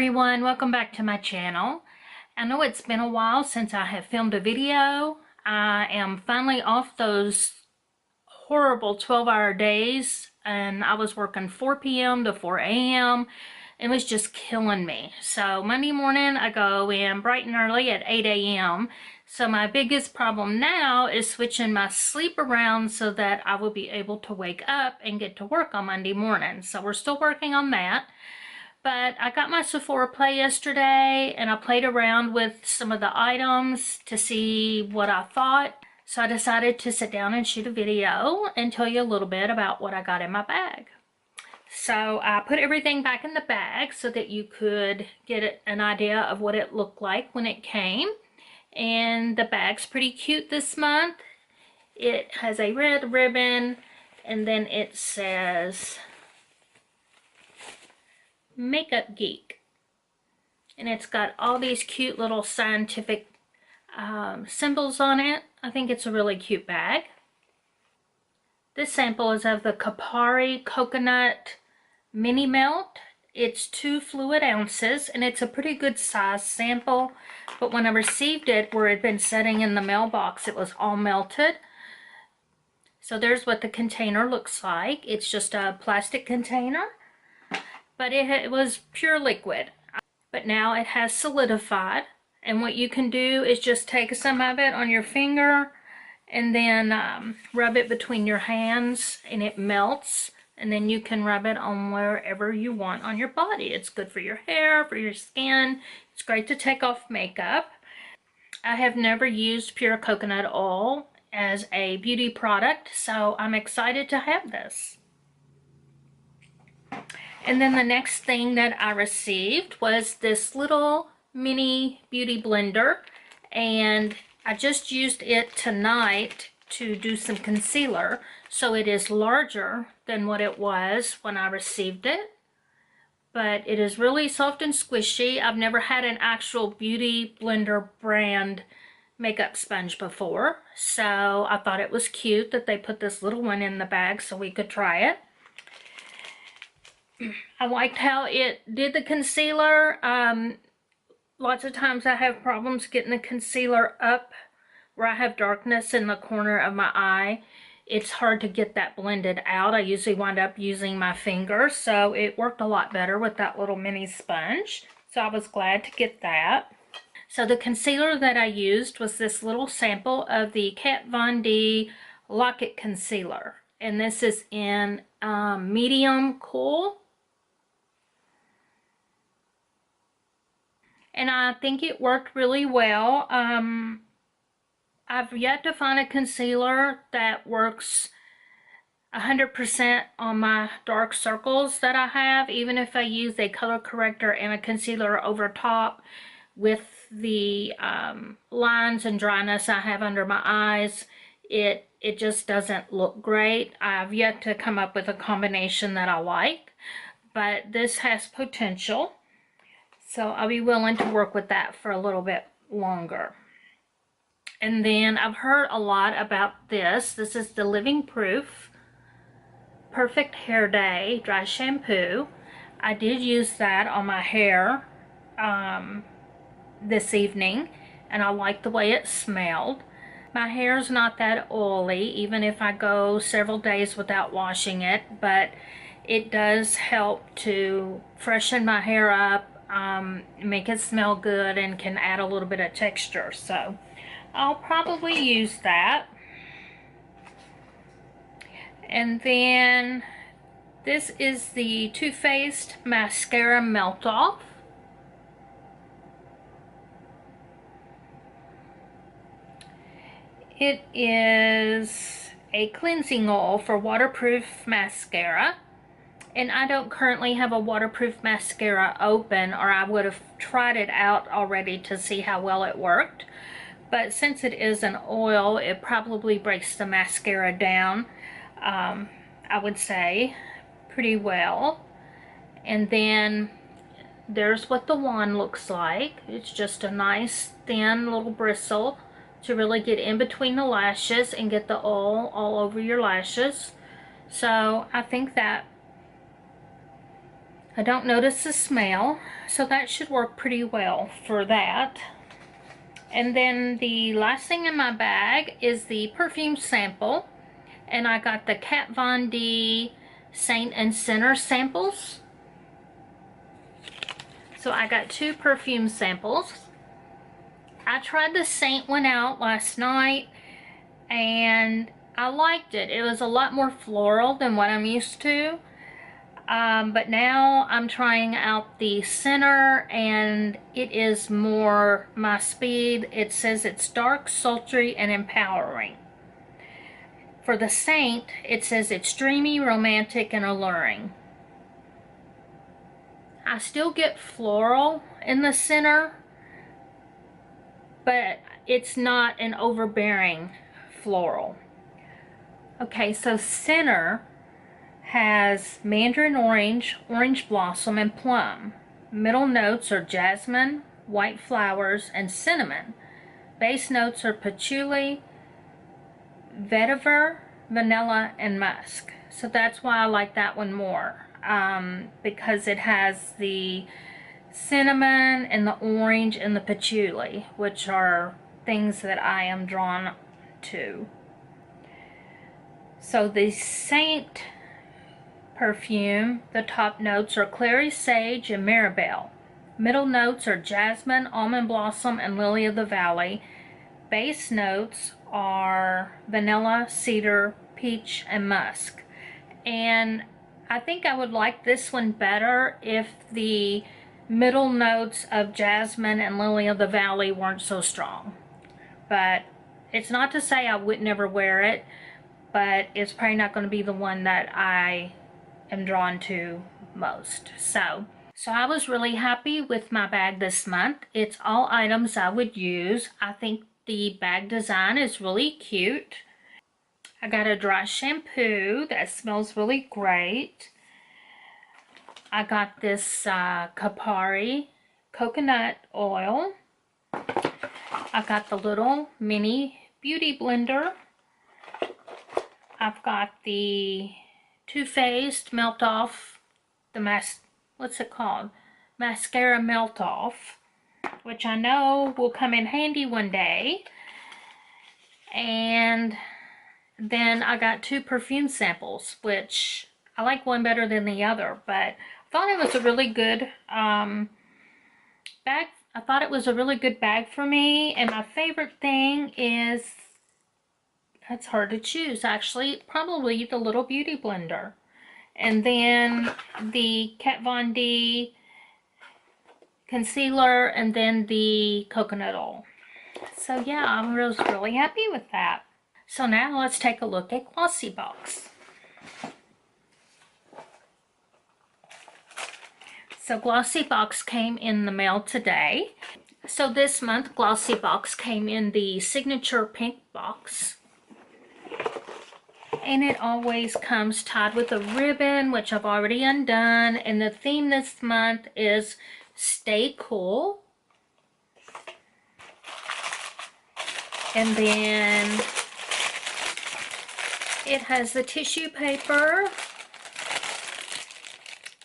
everyone, welcome back to my channel. I know it's been a while since I have filmed a video. I am finally off those horrible 12-hour days, and I was working 4 p.m. to 4 a.m. It was just killing me. So Monday morning I go in bright and early at 8 a.m. So my biggest problem now is switching my sleep around so that I will be able to wake up and get to work on Monday morning. So we're still working on that. But I got my Sephora play yesterday and I played around with some of the items to see what I thought. So I decided to sit down and shoot a video and tell you a little bit about what I got in my bag. So I put everything back in the bag so that you could get an idea of what it looked like when it came. And the bag's pretty cute this month. It has a red ribbon and then it says Makeup Geek, and it's got all these cute little scientific symbols on it. I think it's a really cute bag. This sample is of the Kapowee Coconut Mini Melt. It's 2 fluid ounces and it's a pretty good size sample, but when I received it, where it had been sitting in the mailbox, it was all melted. So there's what the container looks like. It's just a plastic container, but it was pure liquid. But now it has solidified, and what you can do is just take some of it on your finger and then rub it between your hands and it melts, and then you can rub it on wherever you want on your body. It's good for your hair, for your skin. It's great to take off makeup. I have never used pure coconut oil as a beauty product, so I'm excited to have this. And then the next thing that I received was this little mini beauty blender, and I just used it tonight to do some concealer, so it is larger than what it was when I received it, but it is really soft and squishy. I've never had an actual beauty blender brand makeup sponge before, so I thought it was cute that they put this little one in the bag so we could try it. I liked how it did the concealer. Lots of times I have problems getting the concealer up where I have darkness in the corner of my eye. It's hard to get that blended out. I usually wind up using my finger, so it worked a lot better with that little mini sponge. So I was glad to get that. So the concealer that I used was this little sample of the Kat Von D Lock-It Concealer. And this is in medium cool. And I think it worked really well. I've yet to find a concealer that works 100% on my dark circles that I have. Even if I use a color corrector and a concealer over top with the lines and dryness I have under my eyes, it just doesn't look great. I've yet to come up with a combination that I like, but this has potential. So I'll be willing to work with that for a little bit longer. And then I've heard a lot about this. This is the Living Proof Perfect Hair Day Dry Shampoo. I did use that on my hair this evening, and I like the way it smelled. My hair's not that oily, even if I go several days without washing it, but it does help to freshen my hair up, make it smell good, and can add a little bit of texture. So I'll probably use that. And then this is the Too Faced Mascara Melt Off. It is a cleansing oil for waterproof mascara. And I don't currently have a waterproof mascara open, or I would have tried it out already to see how well it worked. But since it is an oil, it probably breaks the mascara down, I would say, pretty well. And then there's what the wand looks like. It's just a nice thin little bristle to really get in between the lashes and get the oil all over your lashes. So I think that I don't notice the smell, so that should work pretty well for that. And then the last thing in my bag is the perfume sample. And I got the Kat Von D Saint and Sinner samples. So I got 2 perfume samples. I tried the Saint one out last night and I liked it. It was a lot more floral than what I'm used to. But now I'm trying out the Sinner and it is more my speed. It says it's dark, sultry, and empowering. For the Saint, it says it's dreamy, romantic, and alluring. I still get floral in the Sinner, but it's not an overbearing floral. Okay, so Sinner has mandarin orange, orange blossom, and plum. Middle notes are jasmine, white flowers, and cinnamon. Base notes are patchouli, vetiver, vanilla, and musk. So that's why I like that one more, because it has the cinnamon and the orange and the patchouli, which are things that I am drawn to. So the Saint perfume, the top notes are clary sage and marabelle. Middle notes are jasmine, almond blossom, and lily of the valley. Base notes are vanilla, cedar, peach, and musk. And I think I would like this one better if the middle notes of jasmine and lily of the valley weren't so strong. But it's not to say I would never wear it, but it's probably not going to be the one that I am drawn to most. So I was really happy with my bag this month. It's all items I would use. I think the bag design is really cute. I got a dry shampoo that smells really great. I got this Kapowee coconut oil. I got the little mini beauty blender. I've got the Too Faced Melt Off, what's it called? Mascara Melt Off, which I know will come in handy one day. And then I got 2 perfume samples, which I like one better than the other, but I thought it was a really good bag. I thought it was a really good bag for me. And my favorite thing is, it's hard to choose actually, probably the little beauty blender. And then the Kat Von D concealer, and then the coconut oil. So yeah, I was really happy with that. So now let's take a look at Glossy Box. So Glossy Box came in the mail today. So this month Glossy Box came in the signature pink box. And it always comes tied with a ribbon, which I've already undone. And the theme this month is Stay Cool. And then it has the tissue paper.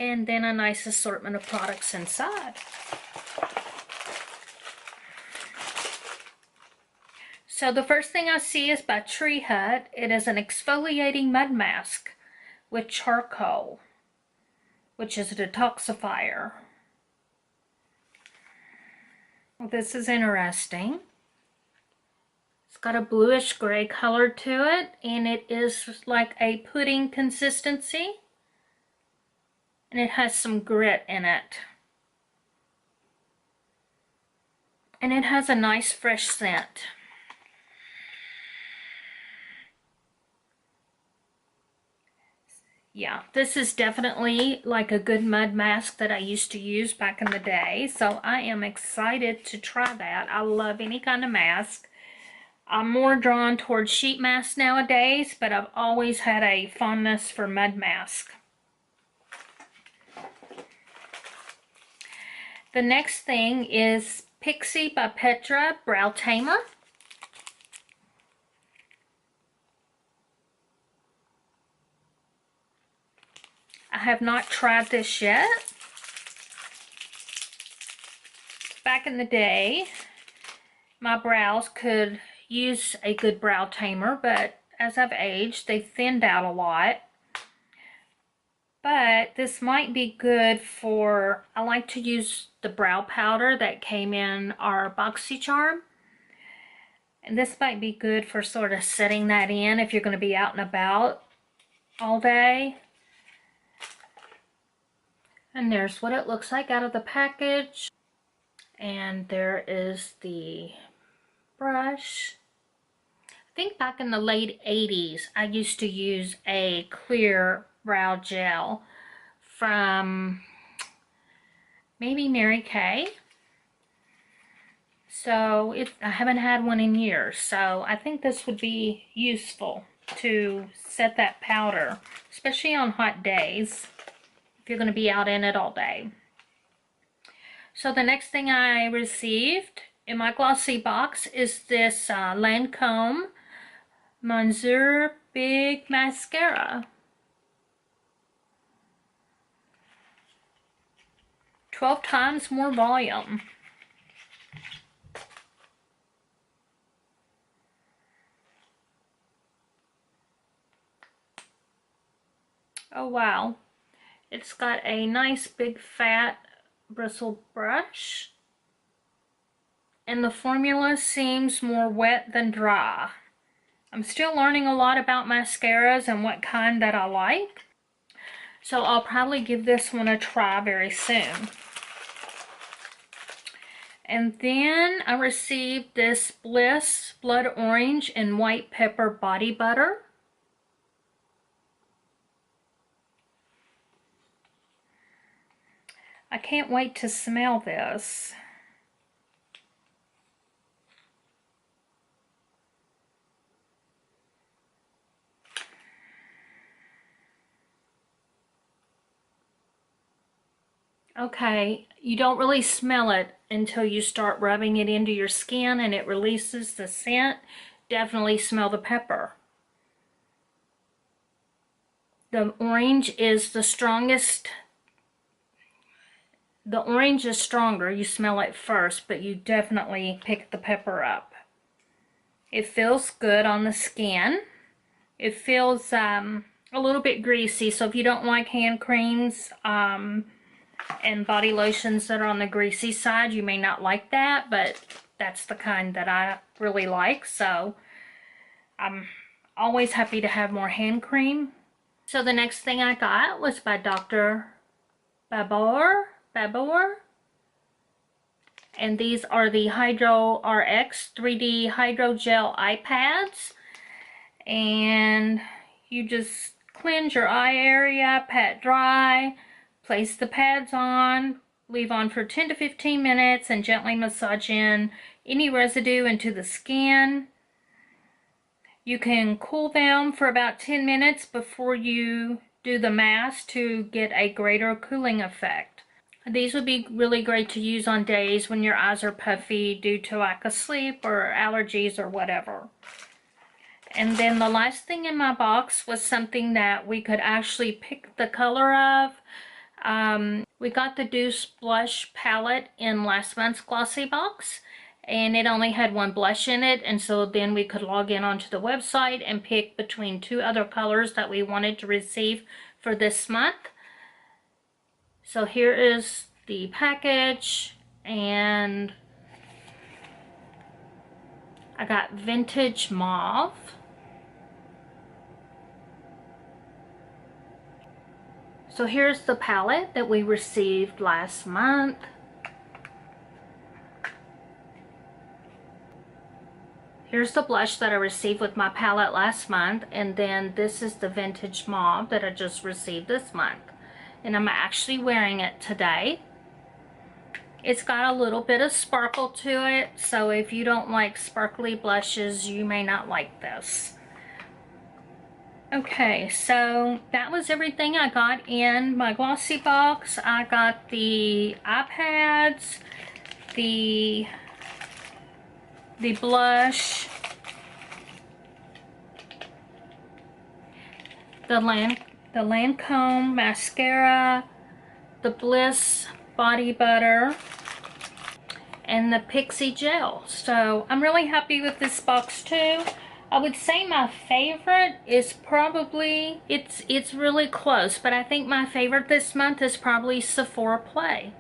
And then a nice assortment of products inside. So the first thing I see is by Tree Hut. It is an exfoliating mud mask with charcoal, which is a detoxifier. Well, this is interesting. It's got a bluish gray color to it, and it is like a pudding consistency. And it has some grit in it. And it has a nice fresh scent. Yeah, this is definitely like a good mud mask that I used to use back in the day. So I am excited to try that. I love any kind of mask. I'm more drawn towards sheet masks nowadays, but I've always had a fondness for mud mask. The next thing is Pixi by Petra Brow Tamer. I have not tried this yet. back in the day, my brows could use a good brow tamer, but as I've aged, they've thinned out a lot. But this might be good for, I like to use the brow powder that came in our BoxyCharm. And this might be good for sort of setting that in if you're going to be out and about all day. And there's what it looks like out of the package. And there is the brush. I think back in the late 80s, I used to use a clear brow gel from maybe Mary Kay. So I haven't had one in years, so I think this would be useful to set that powder, especially on hot days if you're going to be out in it all day. So the next thing I received in my Glossy Box is this Lancome Monsieur Big Mascara. 12 times more volume. Oh wow. It's got a nice big fat bristle brush. And the formula seems more wet than dry. I'm still learning a lot about mascaras and what kind that I like. So I'll probably give this one a try very soon. And then I received this Bliss Blood Orange and White Pepper Body Butter. I can't wait to smell this. Okay, you don't really smell it until you start rubbing it into your skin and it releases the scent. Definitely smell the pepper. The orange is the strongest. The orange is stronger. You smell it first, but you definitely pick the pepper up. It feels good on the skin. It feels a little bit greasy, so if you don't like hand creams, and body lotions that are on the greasy side, you may not like that, but that's the kind that I really like, so I'm always happy to have more hand cream. So the next thing I got was by Dr. Babar, and these are the Hydro RX 3D Hydrogel eye pads, and you just cleanse your eye area, pat dry, place the pads on, leave on for 10 to 15 minutes and gently massage in any residue into the skin. You can cool them for about 10 minutes before you do the mask to get a greater cooling effect. These would be really great to use on days when your eyes are puffy due to lack of sleep or allergies or whatever. And then the last thing in my box was something that we could actually pick the color of. We got the Deuce Blush palette in last month's Glossy Box, and it only had one blush in it, and so then we could log in onto the website and pick between two other colors that we wanted to receive for this month. So here is the package, and I got Vintage Mauve. So here's the palette that we received last month. Here's the blush that I received with my palette last month, and then this is the Vintage Mauve that I just received this month. And I'm actually wearing it today. It's got a little bit of sparkle to it, so if you don't like sparkly blushes, you may not like this. Okay, so that was everything I got in my Glossy Box. I got the iPads, the blush, the Lancome mascara, the Bliss body butter, and the Pixi gel. So I'm really happy with this box too. I would say my favorite is probably, it's really close, but I think my favorite this month is probably Sephora Play.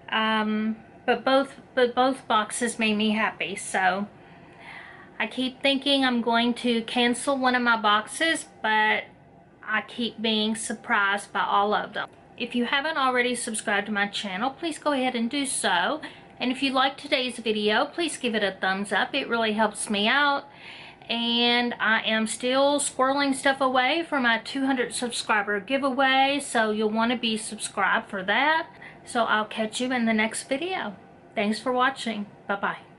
But both boxes made me happy. So I keep thinking I'm going to cancel one of my boxes, but I keep being surprised by all of them. If you haven't already subscribed to my channel, please go ahead and do so. And if you liked today's video, please give it a thumbs up. It really helps me out. And I am still squirreling stuff away for my 200 subscriber giveaway, so you'll want to be subscribed for that. So I'll catch you in the next video. Thanks for watching. Bye-bye.